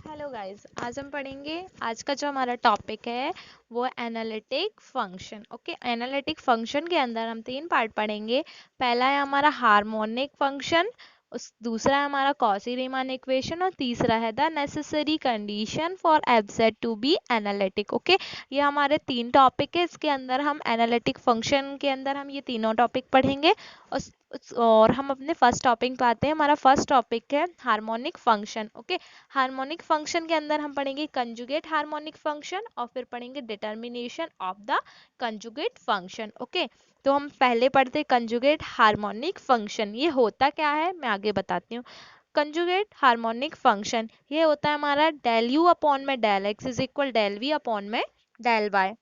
Hello guys, आज हम पढ़ेंगे। आज का जो हमारा टॉपिक है वो analytic function. Okay, analytic function के अंदर हम तीन पार्ट पढ़ेंगे। पहला है हमारा हार्मोनिक फंक्शन, उस दूसरा है हमारा कॉची रीमान इक्वेशन और तीसरा है the necessary condition for FZ to be analytic. Okay, ये हमारे तीन टॉपिक है। इसके अंदर हम एनालिटिक फंक्शन के अंदर हम ये तीनों टॉपिक पढ़ेंगे। और हम अपने फर्स्ट टॉपिक पे आते हैं। हमारा फर्स्ट टॉपिक है harmonic function. Okay, harmonic function के अंदर हम पढ़ेंगे कंजुगेट हार्मोनिक फंक्शन और फिर पढ़ेंगे determination of the conjugate function. Okay, तो हम पहले पढ़ते कंजुगेट हार्मोनिक फंक्शन। ये होता क्या है मैं आगे बताती हूँ। कंजुगेट हार्मोनिक फंक्शन ये होता है हमारा डेल यू अपॉन में del x is equal del we upon में डेल वाई।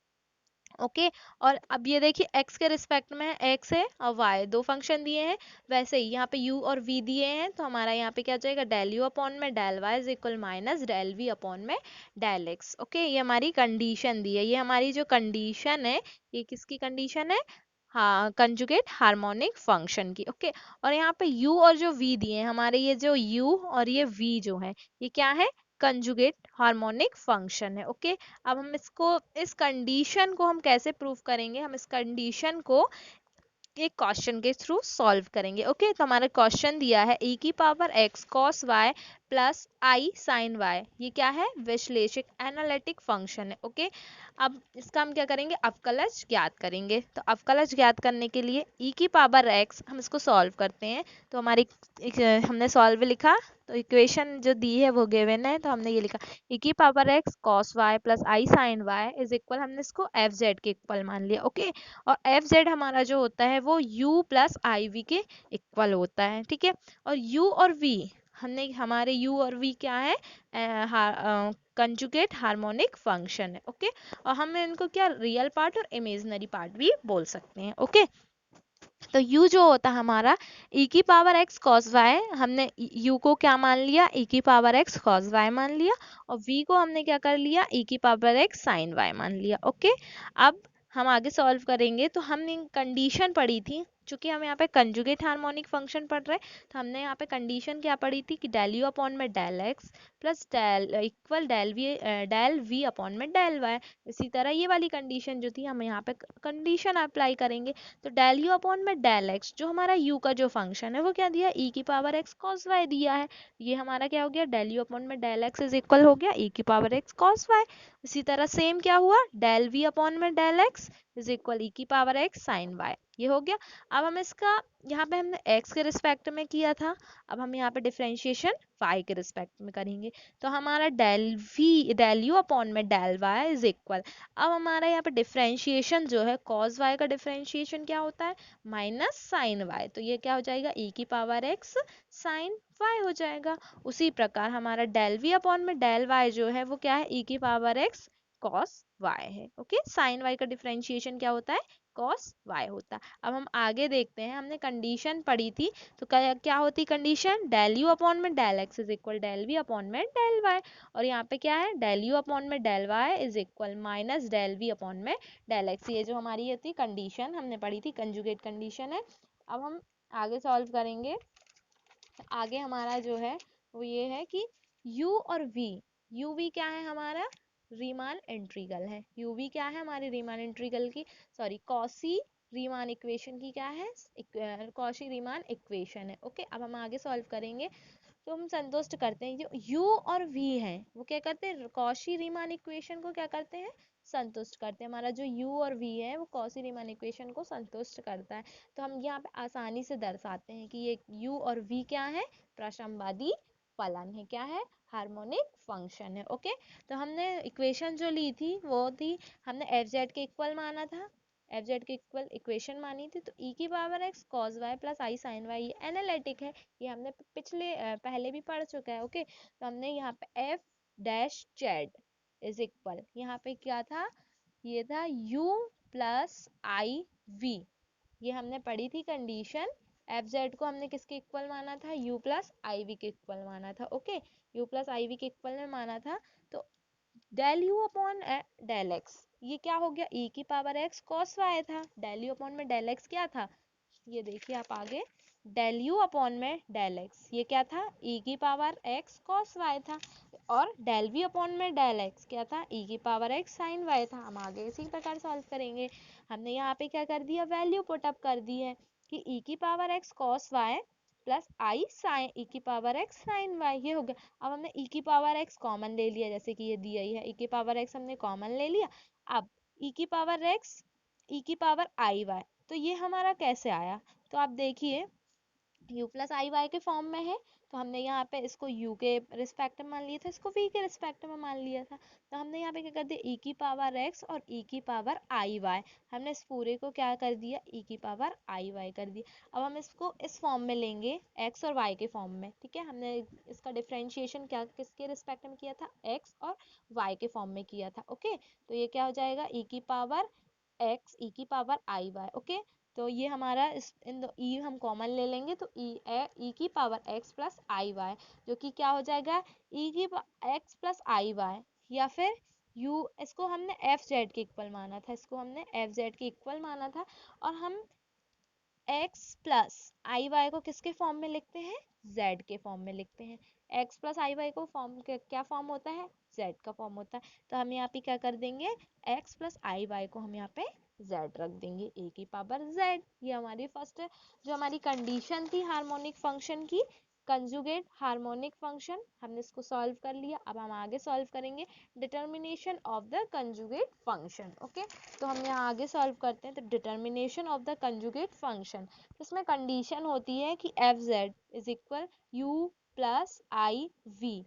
ओके, और अब ये देखिए x के रिस्पेक्ट में x है और y, दो फंक्शन दिए हैं। वैसे ही यहाँ पे u और v दिए हैं, तो हमारा यहाँ पे क्या हो जाएगा, डेल u अपॉन में del y is equal minus del v upon में डेल x। ओके, ये हमारी कंडीशन दी है। ये हमारी जो कंडीशन है, ये किसकी कंडीशन है? हाँ, कंजुगेट हार्मोनिक फंक्शन की। ओके, और यहाँ पे u और जो v दिए हैं हमारे, ये जो u और ये v जो है ये क्या है? कंजुगेट हार्मोनिक फंक्शन है। ओके, अब हम इसको, इस कंडीशन को हम कैसे प्रूव करेंगे? हम इस कंडीशन को एक क्वेश्चन के थ्रू सॉल्व करेंगे। ओके, तो हमारा क्वेश्चन दिया है e की power x cos y plus I sine y। ये क्या है? विश्लेषक एनालिटिक फंक्शन है। ओके, अब इसका हम क्या करेंगे? अवकलज ज्ञात करेंगे। तो अवकलज ज्ञात करने के लिए e की पावर x हम इसको सॉल्व करते हैं। तो हमारी हमने सॉल्व लिखा, तो इक्वेशन जो दी है वो गिवन है, तो हमने ये लिखा e की power x cos y plus I sine y is equal, हमने इसको एफ जेड के इक्वल मान लिया। ओके, और एफ जेड हमारा जो होता है वो u प्लस आई वी के इक्वल होता है। ठीक है, और u और v, हमने हमारे u और v क्या है? कंजुगेट हार्मोनिक फंक्शन है। ओके, और हम इनको क्या रियल पार्ट और इमेजिनरी पार्ट भी बोल सकते हैं। ओके, तो u जो होता है हमारा e की पावर x cos y, हमने u को क्या मान लिया? e की पावर x cos y मान लिया, और v को हमने क्या कर लिया? e की पावर x sin y मान लिया। ओके, अब हम आगे सॉल्व करेंगे। तो हमने कंडीशन पढ़ी थी, चूंकि हम यहाँ पे कंजुगेट हार्मोनिक फंक्शन पढ़ रहे हैं, तो हमने यहाँ पे कंडीशन क्या पढ़ी थी कि डेल यू अपॉन में del X plus del equal del we upon में डेल वाई। इसी तरह ये वाली कंडीशन जो थी हम यहाँ पे कंडीशन अप्लाई करेंगे। तो डेल यू अपॉन में डेल एक्स, जो हमारा u का जो फंक्शन है वो क्या दिया? e की पावर x cos y दिया है। ये हमारा क्या हो गया? डेल यू अपॉन में डेल एक्स इज इक्वल हो गया e की पावर x cos y। इसी तरह सेम क्या हुआ? डेल v अपॉन में del x is equal e की पावर x sin y। ये हो गया। अब हम इसका, यहाँ पे हमने x के रिस्पेक्ट में किया था, अब हम यहाँ पे डिफरेंशिएशन y के रिस्पेक्ट में करेंगे। तो हमारा डेल यू अपॉन में डेल y इज इक्वल, अब हमारा यहाँ पे डिफरेंशिएशन जो है cos y का डिफरेंशिएशन क्या होता है? Minus sine y। तो ये क्या हो जाएगा? e की पावर x साइन y हो जाएगा। उसी प्रकार हमारा डेल v अपॉन में डेल y जो है वो क्या है? e की पावर x cos y है। ओके, साइन y का डिफरेंशिएशन क्या होता है? cos y होता है। अब हम आगे देखते हैं, हमने कंडीशन पढ़ी थी, तो क्या होती कंडीशन? डेल यू अपॉन में del x is equal del we upon में डेल वाई, और यहाँ पे क्या है? डेल यू अपॉन में del Y is equal minus del we upon में डेल एक्स। ये जो हमारी ये थी कंडीशन हमने पढ़ी थी, कंजुगेट कंडीशन है। अब हम आगे सॉल्व करेंगे। आगे हमारा जो है वो ये है कि u और v, u v क्या है हमारा? रीमान इंटीग्रल है। u v क्या है हमारी रीमान इंटीग्रल की, सॉरी कॉसी रीमान इक्वेशन की क्या है? कॉशी रीमान इक्वेशन है। ओके, अब हम आगे सॉल्व करेंगे। तो हम संतुष्ट करते हैं, जो u और v है वो क्या करते हैं? कॉशी रीमान इक्वेशन को क्या करते हैं? संतुष्ट करते हैं। हमारा जो u और v है वो कॉशी रीमान इक्वेशन को संतुष्ट करता है। तो हम यहाँ पे आसानी से दर्शाते हैं कि ये u और v क्या है? प्रशमवादी फलन है। क्या है? हार्मोनिक फंक्शन है। ओके, तो हमने इक्वेशन जो ली थी वो थी, हमने एफ जेड के इक्वल माना था, एफ जेड के इक्वल इक्वेशन मानी थी। तो e की power x cos y plus I sine y, ये एनालिटिक है, ये हमने पहले भी पढ़ चुका है। ओके, तो हमने यहाँ पे F dash Z is equal, यहाँ पे क्या था? ये था u प्लस आई वी, ये हमने पढ़ी थी कंडीशन। एफ जेड को हमने किसके इक्वल माना था? u प्लस आई वी के इक्वल माना था। Okay, u plus I V के इक्वल में माना था। तो del you upon del X, ये क्या हो गया? e की पावर x cos y था। डेल यू अपॉन में डेल x क्या था? ये देखिए आप आगे, डेल यू अपॉन में डेल एक्स, ये क्या था e की पावर x cos y था, और डेल v अपॉन में डेल x क्या था e की पावर x sin y था। हम आगे इसी प्रकार सॉल्व करेंगे। हमने यहाँ पे क्या कर दिया, वैल्यू पुट अप कर दी है कि e की power x cos y plus I sine e की पावर x sin y, ये हो गया। अब हमने e की पावर x कॉमन ले लिया, जैसे कि ये दिया ही है, e की पावर x हमने कॉमन ले लिया। अब e की पावर x e की पावर आई वाई, तो ये हमारा कैसे आया, तो आप देखिए u प्लस आई वाई के फॉर्म में है, तो हमने यहाँ पे इसको u के रिस्पेक्ट में मान लिया था, इसको v के रिस्पेक्ट में मान लिया था। तो हमने यहाँ पे क्या कर दिया, e की पावर x और e की पावर आई वाई, हमने इस पूरे को क्या कर दिया, e की पावर आई वाई कर दिया। अब हम इसको इस फॉर्म में लेंगे, x और y के फॉर्म में, ठीक है। हमने इसका डिफ्रेंशिएशन क्या किसके रिस्पेक्ट में किया था, x और y के फॉर्म में किया था, ओके। तो ये क्या हो जाएगा, e की पावर x e की पावर आई वाई, ओके। तो ये हमारा इस इन दो e हम कॉमन ले लेंगे, तो e की पावर x प्लस आई वाई, जो कि क्या हो जाएगा e की x प्लस आई वाई, या फिर u, इसको हमने एफ जेड के इक्वल माना था, इसको हमने एफ जेड के इक्वल माना था, और हम x प्लस आई वाई को किसके फॉर्म में लिखते हैं, z के फॉर्म में लिखते हैं। x प्लस आई वाई को फॉर्म क्या फॉर्म होता है, z का फॉर्म होता है। तो हम यहाँ पे क्या कर देंगे, x प्लस आई वाई को हम यहाँ पे z रख देंगे, a की पावर z। ये हमारी फर्स्ट जो हमारी कंडीशन थी हार्मोनिक फंक्शन की, कंजुगेट हार्मोनिक फंक्शन, हमने इसको सॉल्व कर लिया। अब हम आगे सॉल्व करेंगे determination of the conjugate function, okay. तो हम यहाँ आगे सॉल्व करते हैं, तो determination of the conjugate function, इसमें कंडीशन होती है कि F Z is equal U plus I V,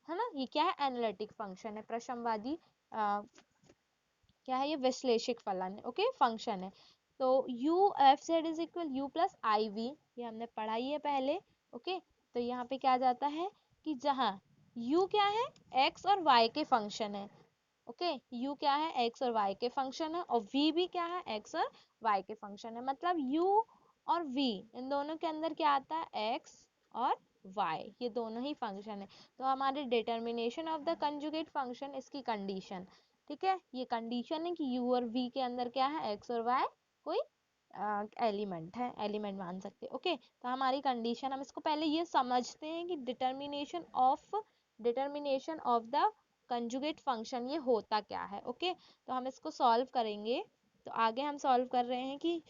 है ना। ये क्या है, एनालिटिक फंक्शन है, प्रश्नवादी क्या है, ये विश्लेषिक फलन है, ओके, फंक्शन है। तो u F Z is equal U plus I V, ये हमने पढ़ाई है पहले, ओके। तो यहाँ पे क्या जाता है कि जहाँ u क्या है, x और y के फंक्शन है, ओके। u क्या है, x और y के फंक्शन है, और v भी क्या है, x और y के फंक्शन है। मतलब u और v इन दोनों के अंदर क्या आता है, x और y, ये दोनों ही फंक्शन है। तो हमारे determination of the conjugate function, इसकी कंडीशन, ठीक है, ये कंडीशन है कि u और v के अंदर क्या है, x और y कोई एलिमेंट है, एलिमेंट मान सकते हैं, ओके। तो हमारी कंडीशन, हम इसको पहले ये समझते हैं कि determination of the conjugate function ये होता क्या है, ओके। तो हम इसको सॉल्व करेंगे। तो आगे हम सॉल्व कर रहे हैं कि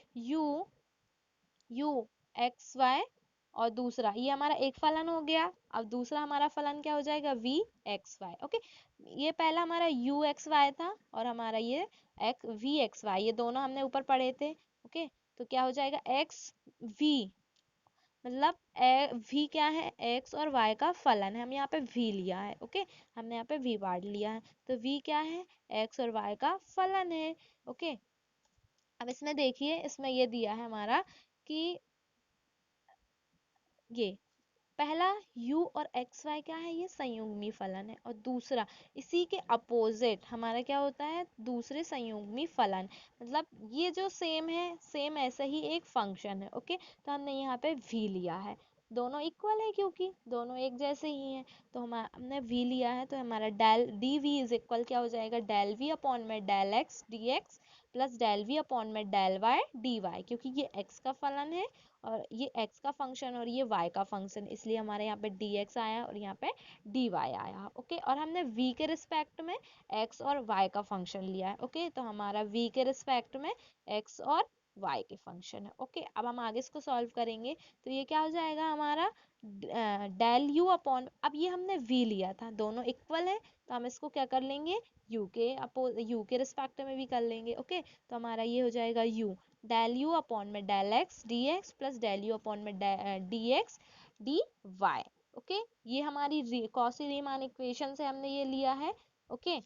u एक्स वाई, और दूसरा ये हमारा एक फलन हो गया। अब दूसरा हमारा फलन क्या हो जाएगा, v एक्स वाई, ओके। ये पहला हमारा u एक्स वाई था, और हमारा ये v एक्स वाई, ये दोनों हमने ऊपर पढ़े थे, ओके। तो क्या हो जाएगा, x v, मतलब v क्या है, x और y का फलन है, हम यहाँ पे v लिया है, ओके। हमने यहाँ पे v बांट लिया है, तो v क्या है, x और y का फलन है, ओके। अब इसमें देखिए, इसमें ये दिया है हमारा कि ये पहला u और एक्स वाई क्या है, ये संयुग्मी फलन है, और दूसरा इसी के अपोजिट हमारा क्या होता है, दूसरे संयुग्मी फलन, मतलब ये जो सेम है, सेम ऐसे ही एक फंक्शन है, ओके। तो हमने यहाँ पे v लिया है, दोनों इक्वल है क्योंकि दोनों एक जैसे ही हैं, तो हमने v लिया है, तो हमारा del D we is equal क्या हो जाएगा, डेल v अपॉन में del x D x plus del v upon में डेल वाई डी वाई, क्योंकि ये x का फलन है और ये x का फंक्शन और ये y का फंक्शन, इसलिए हमारे यहाँ पे dx आया और यहाँ पे dy आया, ओके। और हमने v के रिस्पेक्ट में x और y का फंक्शन लिया है, ओके। तो हमारा v के रिस्पेक्ट में x और y के फंक्शन है, ओके। अब हम आगे इसको सॉल्व करेंगे, तो ये क्या हो जाएगा हमारा डेल u अपॉन, अब ये हमने v लिया था, दोनों इक्वल है, तो हम इसको क्या कर लेंगे, u के रिस्पेक्ट में भी कर लेंगे, ओके। तो हमारा ये हो जाएगा u डेल यू अपॉन में del x D x plus del you upon में d x D Y, okay. ये हमारी कॉची रीमान इक्वेशन से हमने ये लिया है, ओके।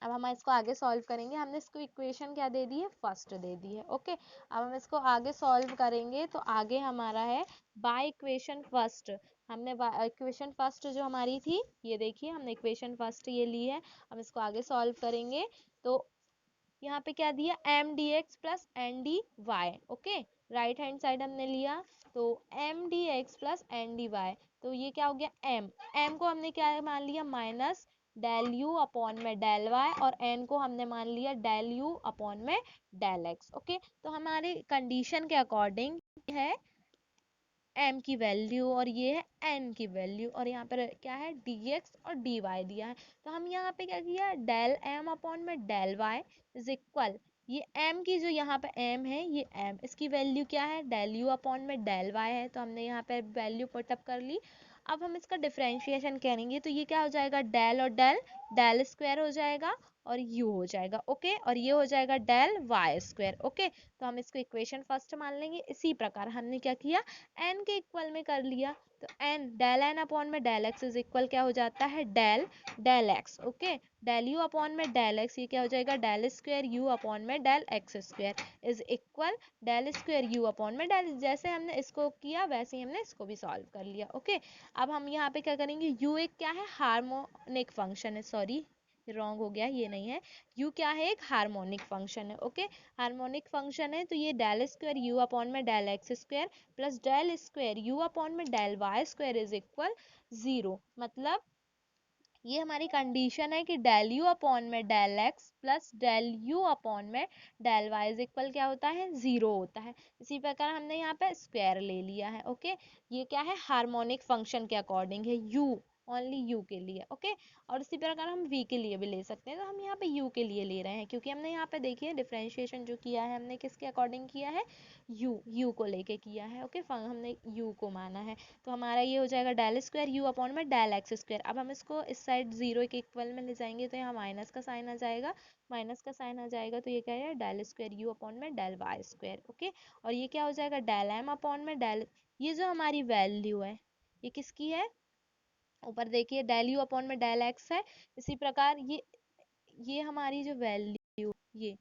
अब हम इसको आगे सॉल्व करेंगे, हमने इसको इक्वेशन क्या दे दी है, फर्स्ट दे दी है, ओके। अब हम इसको आगे सॉल्व करेंगे, तो आगे हमारा है बाय इक्वेशन फर्स्ट, हमने इक्वेशन फर्स्ट जो हमारी थी, ये देखिए हमने इक्वेशन फर्स्ट ये ली है। हम इसको आगे सॉल्व करेंगे, तो यहाँ पे क्या दिया, M D x plus N D Y, okay. Right hand side हमने लिया, तो M D x plus N D Y, तो ये क्या हो गया, एम को हमने क्या मान लिया, माइनस डेल यू अपॉन में डेल वाई, और एन को हमने मान लिया डेल यू अपॉन में डेल एक्स, ओके। तो हमारे कंडीशन के अकॉर्डिंग है m की वैल्यू और ये है n की वैल्यू, और यहाँ पर क्या है dx और dy दिया है। तो हम यहाँ पे क्या किया, डेल m अपॉन में डेल y इज इक्वल, ये m की जो यहाँ पे m है ये m, इसकी वैल्यू क्या है डेल u अपॉन में डेल y है, तो हमने यहाँ पे वैल्यू पुटअप कर ली। अब हम इसका डिफरेंशिएशन करेंगे तो ये क्या हो जाएगा, डेल और डेल, डेल स्क्वायर हो जाएगा और u हो जाएगा, ओके, और ये हो जाएगा डेल y स्क्वायर, ओके। तो हम इसको इक्वेशन फर्स्ट मान लेंगे। इसी प्रकार हमने क्या किया, n के इक्वल में कर लिया, तो n डेल n अपॉन में डेल x इज इक्वल क्या हो जाता है, del del x, okay. Del u upon में डेल x ये क्या हो जाएगा, डेल स्क्वायर u अपॉन में del x square is equal del square u upon में डेल, जैसे हमने इसको किया वैसे ही हमने इसको भी सॉल्व कर लिया, ओके। अब हम यहाँ पे क्या करेंगे, u एक क्या है, हार्मोनिक फंक्शन है, सॉरी रॉन्ग हो गया, ये नहीं है, u क्या है, एक हार्मोनिक फंक्शन है, ओके। हार्मोनिक फंक्शन है तो ये डेल स्क्वायर u अपॉन में del x square plus del square u upon में del y square is equal 0, मतलब ये हमारी कंडीशन है कि डेल u अपॉन में del x plus del u upon में डेल y इज इक्वल क्या होता है, 0 होता है। इसी प्रकार हमने यहाँ पे स्क्वायर ले लिया है, ओके। ये क्या है, हार्मोनिक फंक्शन के अकॉर्डिंग है, u ओनली u के लिए, ओके। और इसी प्रकार हम v के लिए भी ले सकते हैं, तो हम यहाँ पे u के लिए ले रहे हैं क्योंकि हमने यहाँ पे देखिए डिफरेंशिएशन जो किया है हमने किसके अकॉर्डिंग किया है, u को लेके किया है, ओके। हमने u को माना है, तो हमारा ये हो जाएगा डेल स्क्वायर u अपॉन में डेल एक्स स्क्वायर। अब हम इसको इस साइड 0 के इक्वल में ले जाएंगे तो यहाँ माइनस का साइन आ जाएगा, माइनस का साइन आ जाएगा तो ये क्या है, डेल स्क्वायर u अपॉन में डेल वाई स्क्वायर, ओके। और ये क्या हो जाएगा, डेल m अपॉन में डेल, ये जो हमारी वैल्यू है ये किसकी है, ऊपर देखिए डेल u अपॉन में डेल x है। इसी प्रकार ये हमारी जो वैल्यू, ये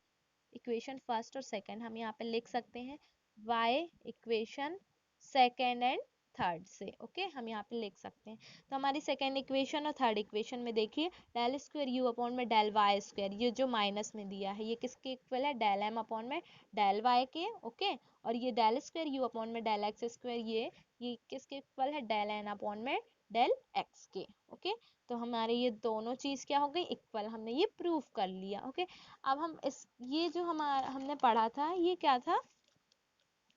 इक्वेशन फर्स्ट और सेकंड हम यहाँ पे लिख सकते हैं, y equation second and third से, ओके, हम यहाँ पे लिख सकते हैं। तो हमारी सेकंड इक्वेशन और थर्ड इक्वेशन में देखिए डेल स्क्वायर u अपॉन में डेल वाई स्क्वायर, ये जो माइनस में दिया है ये किसके इक्वल है, डेल m अपॉन में डेल y के, ओके। और ये डेल स्क्वायर u अपॉन में डेल एक्स स्क्वायर ये किसके इक्वल है, डेल n अपॉन में डेल x के, ओके। तो हमारे ये दोनों चीज क्या हो गई, इक्वल, हमने ये प्रूफ कर लिया, ओके। अब हम इस ये जो हमारा हमने पढ़ा था ये क्या था,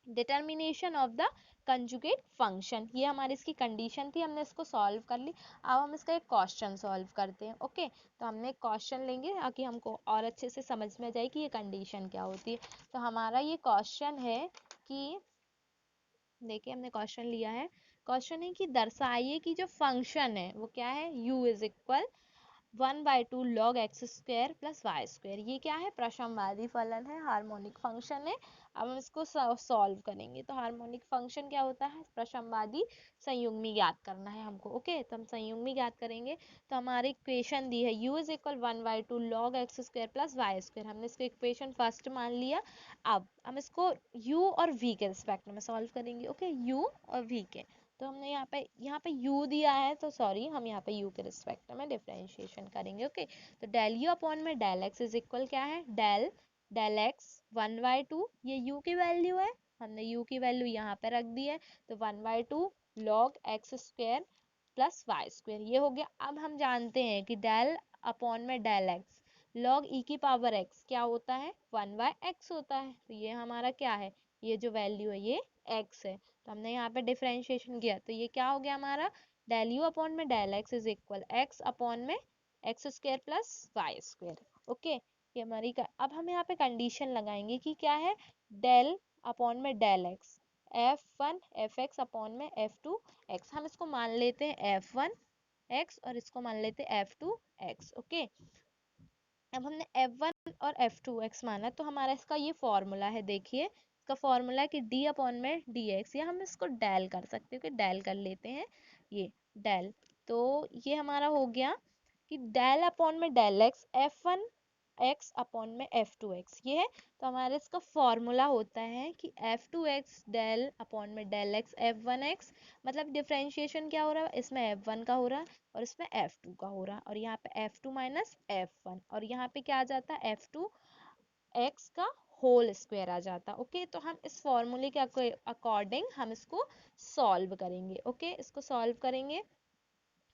determination of the conjugate function, ये हमारी इसकी कंडीशन थी, हमने इसको सॉल्व कर ली। अब हम इसका एक क्वेश्चन सॉल्व करते हैं, ओके। तो हमने एक क्वेश्चन लेंगे ताकि हमको और अच्छे से समझ में जाए कि ये कंडीशन क्या होती है। तो हमारा ये क्वेश्चन है कि, देखिए हमने क्वेश्चन लिया है, क्वेश्चन है कि दर्शाइए कि जो फंक्शन है वो क्या है, u is equal 1/2 log x square plus Y square, ये क्या है, प्रशमवादी फलन है, हार्मोनिक फंक्शन है। अब हम इसको सॉल्व करेंगे, तो हार्मोनिक फंक्शन क्या होता है, प्रशमवादी संयुग्मी ज्ञात करना है हमको, ओके। तो हम संयुग्मी ज्ञात करेंगे, तो हमारी इक्वेशन दी है u is equal 1/2 log x square plus Y square, हमने इसको इक्वेशन फर्स्ट मान लिया। अब हम इसको u और v के रिस्पेक्ट में सॉल्व करेंगे, ओके, u और v के। तो हमने यहाँ पे u दिया है तो सॉरी हम यहाँ पे u के रिस्पेक्ट में डिफरेंशिएशन करेंगे, ओके। तो डेल u अपॉन में डेल x इज इक्वल क्या है, डेल डेल x 1/2, ये u की वैल्यू है, हमने u की वैल्यू यहाँ पे रख दी है, तो 1/2 log x square plus Y square, ये हो गया। अब हम जानते हैं कि डेल अपॉन में डेल x log e की पावर x क्या होता है, 1/x होता है, तो ये हमारा क्या है, ये जो वैल्यू है ये x है। तो हमने यहाँ पे डिफरेंशिएशन किया तो ये क्या हो गया हमारा, डेल यू अपॉन में del x is equal x upon में x square plus Y square, okay. ये हमारी अब हम यहाँ पे कंडीशन लगाएंगे कि क्या है, डेल अपॉन में del X f1 fx upon में f2 x, हम इसको मान लेते हैं f1 x और इसको मान लेते हैं f2 x, ओके। अब हमने f1 और f2x माना तो हमारा इसका ये फॉर्मूला है, देखिए इसका फॉर्मूला है कि d अपॉन में dx, या हम इसको डेल कर सकते हैं कि डेल कर लेते हैं, ये डेल। तो ये हमारा हो गया कि डेल अपॉन में del X f1 x upon में f2x, ये है। तो हमारा इसका फॉर्मूला होता है कि f2x डेल अपॉन में डेल एक्स f1x, मतलब डिफरेंशिएशन क्या हो रहा है, इसमें f1 का हो रहा है और इसमें f2 का हो रहा है, और यहाँ पे f2 माइनस f1, और यहाँ पे क्या आ जाता है, f2 x का होल स्क्वायर आ जाता, ओके। तो हम इस फॉर्मूले के अकॉर्डिंग हम इसको सॉल्व करेंगे, ओके, इसको सॉल्व करेंगे।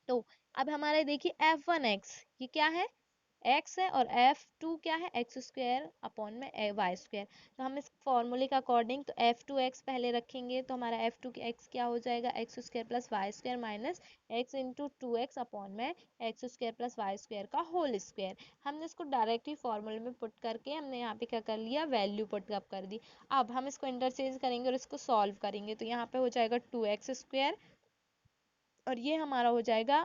तो अब हमारे देखिए f1x ये क्या है, x है और f2 क्या है, एक्स स्क्वायर अपॉन में वाई स्क्वायर। तो हम इस फॉर्मूले के अकॉर्डिंग तो f2x पहले रखेंगे तो हमारा f2 x क्या हो जाएगा, x square plus Y square minus x into 2x upon में x square plus Y square का होल स्क्वायर। हमने इसको डायरेक्टली फॉर्मूले में पुट करके हमने यहाँ पे क्या कर लिया, वैल्यू पुट अप कर दी। अब हम इसको इंटरचेंज करेंगे और इसको सॉल्व करेंगे तो यहाँ पे हो जाएगा 2x स्क्वायर और ये हमारा हो जाएगा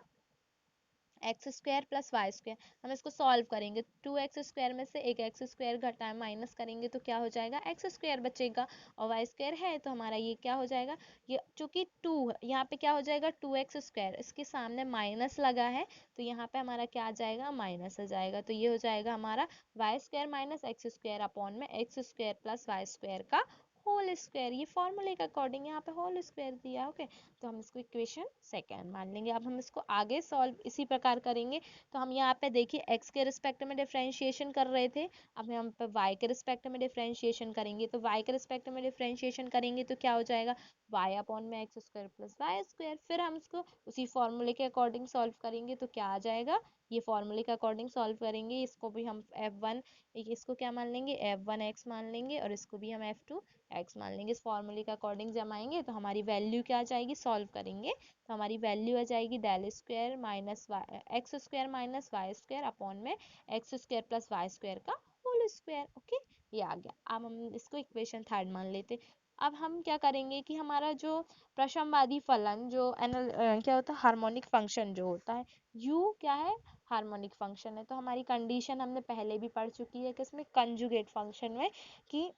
x square plus Y square. हम इसको सॉल्व करेंगे, 2x स्क्वायर में से एक एक्स स्क्वायर घटा माइनस करेंगे तो क्या हो जाएगा, एक्स स्क्वायर बचेगा और वाई स्क्वायर है तो हमारा ये क्या हो जाएगा, ये चूंकि 2 यहाँ पे क्या हो जाएगा 2x स्क्वायर, इसके सामने माइनस लगा है तो यहाँ पे हमारा क्या आ जाएगा, माइनस आ जाएगा। तो ये हो जाएगा हमारा y square minus x square upon में x square plus Y square का होल स्क्वायर। ये फॉर्मूले के अकॉर्डिंग यहाँ पे होल स्क्वायर दिया, ओके। तो हम इसको इक्वेशन सेकेंड मान लेंगे। अब हम इसको आगे सॉल्व इसी प्रकार करेंगे। तो हम यहाँ पे देखिए x के रिस्पेक्ट में डिफरेंशिएशन कर रहे थे, अब हम पे y के रिस्पेक्ट में डिफरेंशिएशन करेंगे। तो y के रिस्पेक्ट में डिफरेंशिएशन करेंगे तो क्या हो जाएगा, y अपॉन में x square plus Y square. फिर हम इसको उसी फॉर्मूले के अकॉर्डिंग सॉल्व करेंगे तो क्या आ जाएगा, ये फॉर्मूले के अकॉर्डिंग सॉल्व करेंगे। इसको भी हम f1, इसको क्या मान लेंगे, f1x मान लेंगे और इसको भी हम f2x मान लेंगे। इस फॉर्मूले के अकॉर्डिंग जमाएंगे तो हमारी वैल्यू क्या आ जाएगी, सॉल्व करेंगे तो हमारी वैल्यू आ जाएगी del square minus x square minus y square upon में x square plus Y square का होल स्क्वायर, ओके। ये आ गया। अब हम इसको इक्वेशन थर्ड मान लेते। अब हम क्या करेंगे कि हमारा जो प्रशमवादी फलन जो क्या होता है, हार्मोनिक फंक्शन जो होता है, u क्या है, हार्मोनिक फंक्शन है। तो हमारी कंडीशन हमने पहले भी पढ़ चुकी है कि इसमें कंजुगेट फंक्शन में कि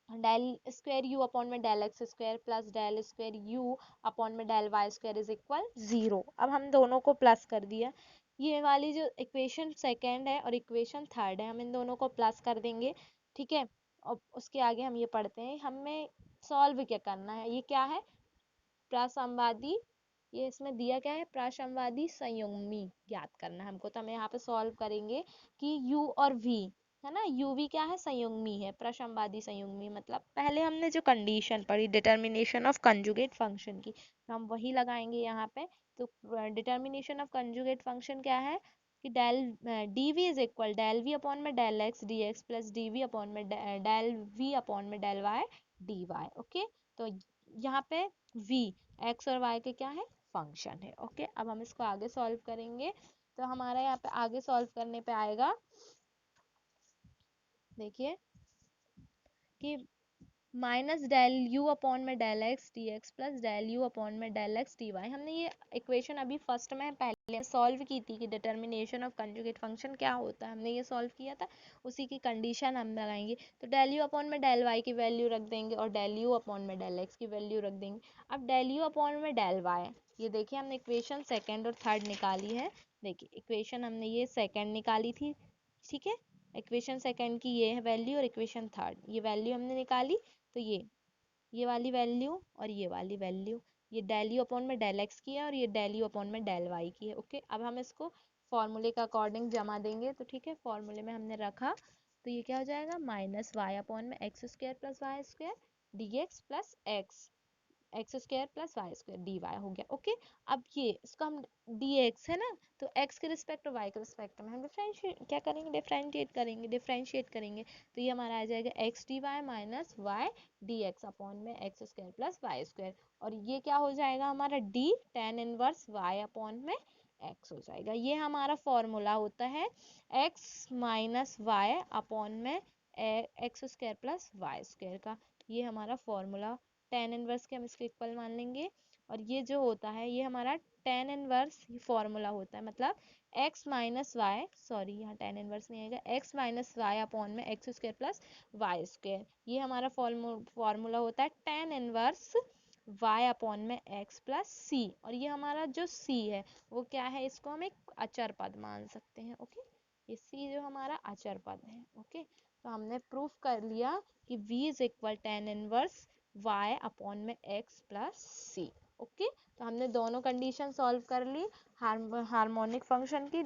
डेल स्क्वायर यू अपॉन में del x square plus del square u upon में del y square is equal 0। अब हम दोनों को प्लस कर दिया। ये वाली जो इक्वेशन सेकेंड है और इक्वेशन थर्ड है, हम इन दोनों को प्लस कर देंगे, ठीक है। और उसके आगे हम ये पढ़ते हैं, हमें सॉल्व क्या करना है, ये क्या है, प्रासंवादी, ये इसमें दिया क्या है, प्रासंवादी संयुग्मी ज्ञात करना है हमको। तो हम यहाँ पे सॉल्व करेंगे कि u और v है ना, uv क्या है, संयुग्मी है, प्रशमवादी संयुग्मी। मतलब पहले हमने जो कंडीशन पढ़ी डिटर्मिनेशन ऑफ कंजुगेट फंक्शन की, तो हम वही लगाएंगे यहाँ पे। तो डिटर्मिनेशन ऑफ कंजुगेट फंक्शन क्या है कि del D we is equal del we upon में del x D x plus d v upon में डेल वी अपॉन में del Y D Y, okay. तो यहाँ पे v एक्स और वाई के क्या है, फंक्शन है, ओके। अब हम इसको आगे सॉल्व करेंगे तो हमारा यहाँ पे आगे सॉल्व करने पे आएगा, देखिए कि माइनस डेल यू अपॉन में del x D x plus del you upon में डेल एक्स डी वाई। हमने ये इक्वेशन अभी फर्स्ट में पहले सॉल्व की थी कि डिटर्मिनेशन ऑफ कंजुगेट फंक्शन क्या होता है, हमने ये सॉल्व किया था, उसी की कंडीशन हम लगाएंगे। तो डेल यू अपॉन में डेल वाई की वैल्यू रख देंगे और डेल यू अपॉन में डेल एक्स की वैल्यू रख देंगे। अब डेल यू अपॉन में डेल वाई, ये देखिए हमने इक्वेशन सेकेंड और थर्ड निकाली है। देखिए इक्वेशन हमने ये सेकेंड निकाली थी, ठीक है, इक्वेशन सेकेंड की ये है वैल्यू और इक्वेशन थर्ड ये वैल्यू हमने निकाली। तो ये वाली वैल्यू और ये वाली वैल्यू, ये डेल यू अपॉन में डेल एक्स की है और ये डेल यू अपॉन में डेल वाई की है, ओके। अब हम इसको फॉर्मूले के अकॉर्डिंग जमा देंगे तो ठीक है, फॉर्मूले में हमने रखा तो ये क्या हो जाएगा, माइनस वाई अपॉन में x square plus Y square D x plus X square plus Y square D Y हो गया, ओके। अब ये इसको हम डी एक्स है ना, तो एक्स के रिस्पेक्ट और वाई के रिस्पेक्ट में हम डिफरेंशिएट क्या करेंगे, डिफरेंशिएट करेंगे तो ये हमारा आ जाएगा x D y minus y d x upon में x square plus Y square. और ये क्या हो जाएगा हमारा d tan inverse y upon में एक्स हो जाएगा। ये हमारा फॉर्मूला होता है एक्स माइनस वाई अपॉन में x square plus Y square का। ये हमारा फॉर्मूला टेन इनवर्स के हम इसको इक्वल मान लेंगे। और ये जो होता है ये हमारा टेन इनवर्स फॉर्मूला होता है, मतलब x माइनस वाई, सॉरी यहाँ टेन इनवर्स नहीं आएगा, x माइनस वाई अपॉन में x square plus Y square. ये हमारा फॉर्मूला होता है टेन इनवर्स y अपॉन में x प्लस सी। और ये हमारा जो c है वो क्या है, इसको हम एक अचर पद मान सकते हैं, ओके। ये c जो हमारा अचर पद है, ओके। तो हमने प्रूफ कर लिया कि v is equal tan inverse y upon में x प्लस सी, ओके। तो हमने दोनों कंडीशन सॉल्व कर ली हार्मोनिक फंक्शन की,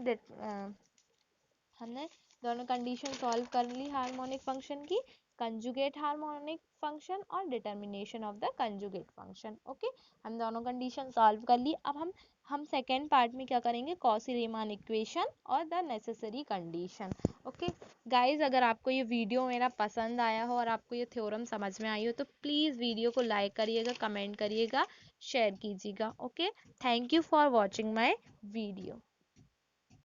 हमने दोनों कंडीशन सॉल्व कर ली हार्मोनिक फंक्शन की। कंजुगेट हार्मोनिक फंक्शन और determination of the conjugate function. Okay, हम दोनों कंडीशन सॉल्व कर ली। अब हम सेकेंड पार्ट में क्या करेंगे, कॉची रीमान इक्वेशन और the necessary condition. Okay guys, अगर आपको ये वीडियो मेरा पसंद आया हो और आपको ये थ्योरम समझ में आई हो तो प्लीज़ वीडियो को लाइक करिएगा, कमेंट करिएगा, शेयर कीजिएगा। Okay, thank you for watching my video.